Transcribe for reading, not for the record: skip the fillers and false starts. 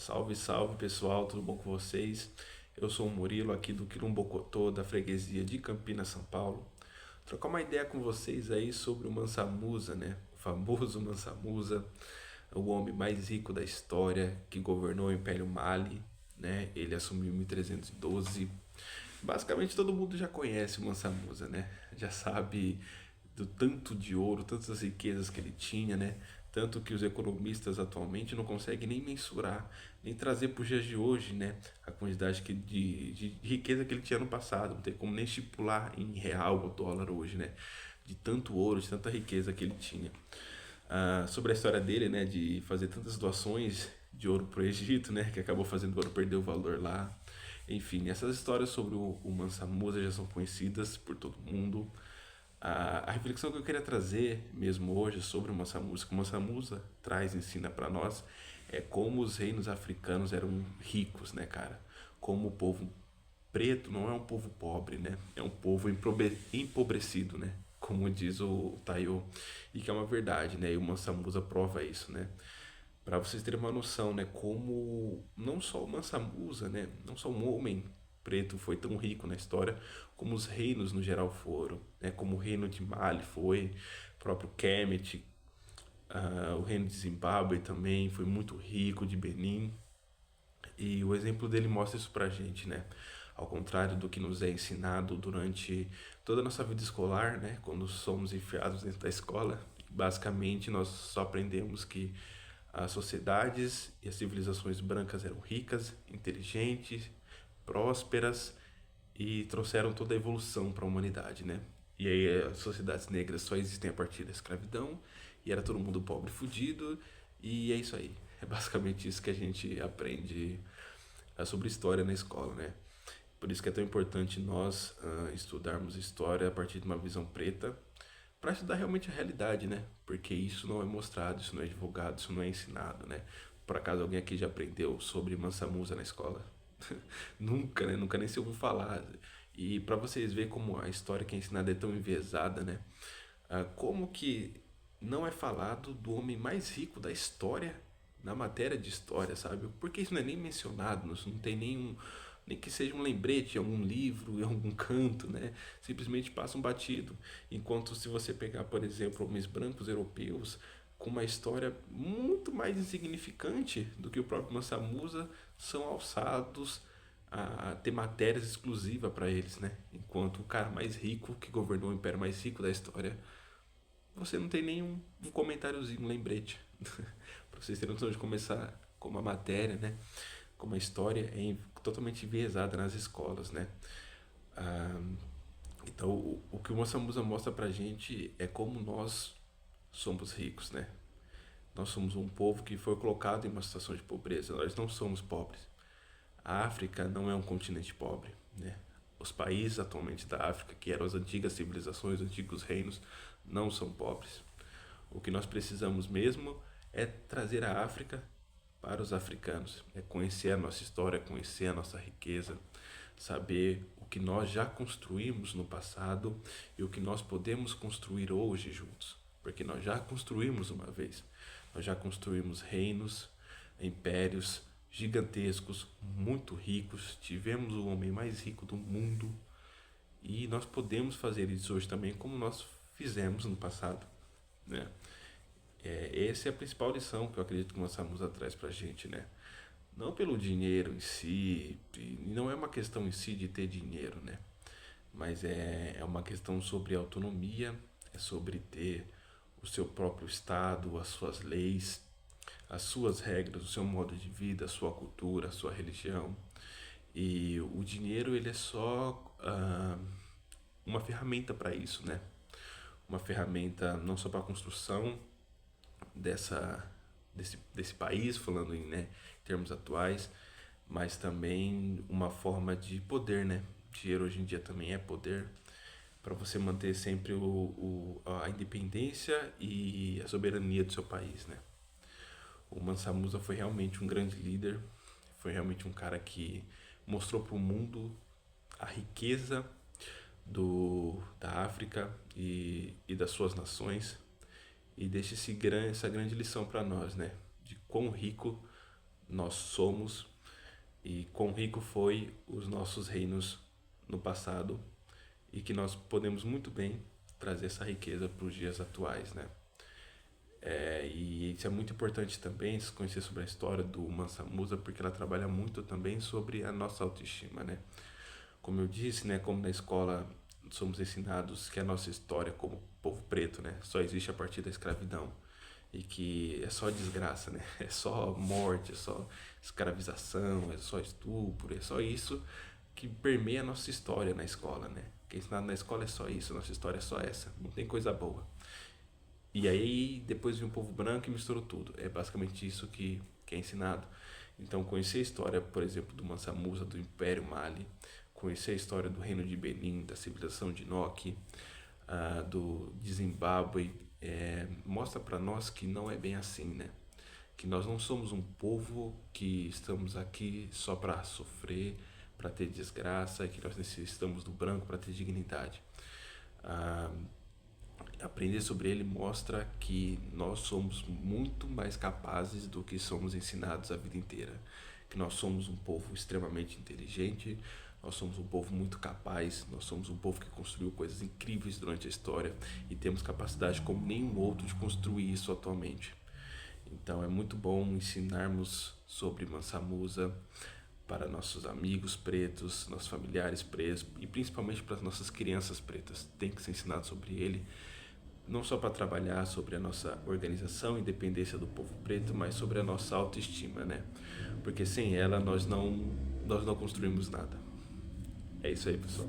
Salve, salve pessoal, tudo bom com vocês? Eu sou o Murilo aqui do Quirumbocotô, da freguesia de Campinas, São Paulo. Trocar uma ideia com vocês aí sobre o Mansa Musa, né? O famoso Mansa Musa, o homem mais rico da história que governou o Império Mali, né? Ele assumiu em 1312. Basicamente todo mundo já conhece o Mansa Musa, né? Já sabe do tanto de ouro, tantas riquezas que ele tinha, né? Tanto que os economistas atualmente não conseguem nem mensurar, nem trazer para os dias de hoje, né? A quantidade de riqueza que ele tinha no passado. Não tem como nem estipular em real ou dólar hoje, né? De tanto ouro, de tanta riqueza que ele tinha. Sobre a história dele, né? De fazer tantas doações de ouro para o Egito, né? Que acabou fazendo o ouro perder o valor lá. Enfim, essas histórias sobre o Mansa Musa já são conhecidas por todo mundo. A reflexão que eu queria trazer mesmo hoje sobre o Mansa Musa, que o Mansa Musa traz, ensina para nós, é como os reinos africanos eram ricos, né, cara? Como o povo preto não é um povo pobre, né? É um povo empobrecido, né? Como diz o Tayo, e que é uma verdade, né? E o Mansa Musa prova isso, né? Para vocês terem uma noção, né, como não só o Mansa Musa, né, não só um homem preto foi tão rico na história, como os reinos no geral foram, né, como o reino de Mali foi, o próprio Kemet, o reino de Zimbábue também foi muito rico, de Benin, e o exemplo dele mostra isso pra gente, né? Ao contrário do que nos é ensinado durante toda a nossa vida escolar, né? Quando somos enfiados dentro da escola, basicamente nós só aprendemos que as sociedades e as civilizações brancas eram ricas, inteligentes, prósperas e trouxeram toda a evolução para a humanidade, né? E aí as sociedades negras só existem a partir da escravidão e era todo mundo pobre, fudido e é isso aí. É basicamente isso que a gente aprende sobre história na escola, né? Por isso que é tão importante nós estudarmos história a partir de uma visão preta para estudar realmente a realidade, né? Porque isso não é mostrado, isso não é divulgado, isso não é ensinado, né? Por acaso alguém aqui já aprendeu sobre Mansa Musa na escola? Nunca, né? Nunca nem se ouviu falar. E para vocês verem como a história que é ensinada é tão enviesada, né? Como que não é falado do homem mais rico da história na matéria de história, sabe? Porque isso não é nem mencionado, isso não tem nenhum, nem que seja um lembrete em algum livro, em algum canto, né? Simplesmente passa um batido. Enquanto se você pegar, por exemplo, homens brancos europeus com uma história muito mais insignificante do que o próprio Mansa Musa, são alçados a ter matérias exclusivas para eles, né? Enquanto o cara mais rico que governou o império mais rico da história, você não tem nenhum um comentáriozinho, um lembrete. Para vocês terem noção de começar como a matéria, né? Como a história é totalmente enviesada nas escolas, né? Ah, então, o que o Mansa Musa mostra pra gente é como nós somos ricos, né? Nós somos um povo que foi colocado em uma situação de pobreza, nós não somos pobres. A África não é um continente pobre, né? Os países atualmente da África, que eram as antigas civilizações, os antigos reinos, não são pobres. O que nós precisamos mesmo é trazer a África para os africanos, é conhecer a nossa história, conhecer a nossa riqueza, saber o que nós já construímos no passado e o que nós podemos construir hoje juntos, porque nós já construímos uma vez, nós já construímos reinos, impérios gigantescos, muito ricos, tivemos o homem mais rico do mundo e nós podemos fazer isso hoje também, como nós fizemos no passado, né? Essa é a principal lição que eu acredito que o Mansa Musa traz pra gente, né? Não pelo dinheiro em si, e não é uma questão em si de ter dinheiro, né? Mas é uma questão sobre autonomia, é sobre ter o seu próprio estado, as suas leis, as suas regras, o seu modo de vida, a sua cultura, a sua religião. E o dinheiro ele é só uma ferramenta para isso, né? Uma ferramenta não só para a construção desse país, falando em, né, termos atuais, mas também uma forma de poder, né? Dinheiro hoje em dia também é poder para você manter sempre a independência e a soberania do seu país, né? O Mansa Musa foi realmente um grande líder, foi realmente um cara que mostrou para o mundo a riqueza da África e das suas nações e deixa essa grande lição para nós, né? De quão rico nós somos e quão rico foi os nossos reinos no passado e que nós podemos muito bem trazer essa riqueza para os dias atuais, né? E isso é muito importante também, se conhecer sobre a história do Mansa Musa, porque ela trabalha muito também sobre a nossa autoestima, né? Como eu disse, né, como na escola somos ensinados que a nossa história como povo preto, né, só existe a partir da escravidão e que é só desgraça, né? É só morte, é só escravização, é só estupro, é só isso que permeia a nossa história na escola, né? Que é ensinado na escola é só isso, nossa história é só essa, não tem coisa boa. E aí depois vem o povo branco e misturou tudo. É basicamente isso que é ensinado. Então conhecer a história, por exemplo, do Mansa Musa, do Império Mali, conhecer a história do Reino de Benin, da civilização de Enoque, de Zimbábue, mostra para nós que não é bem assim, né? Que nós não somos um povo que estamos aqui só para sofrer, para ter desgraça, que nós necessitamos do branco para ter dignidade. Ah, Aprender sobre ele mostra que nós somos muito mais capazes do que somos ensinados a vida inteira. Que nós somos um povo extremamente inteligente, nós somos um povo muito capaz, nós somos um povo que construiu coisas incríveis durante a história e temos capacidade como nenhum outro de construir isso atualmente. Então é muito bom ensinarmos sobre Mansa Musa para nossos amigos pretos, nossos familiares pretos e principalmente para as nossas crianças pretas. Tem que ser ensinado sobre ele, não só para trabalhar sobre a nossa organização e independência do povo preto, mas sobre a nossa autoestima, né? Porque sem ela nós não construímos nada. É isso aí, pessoal.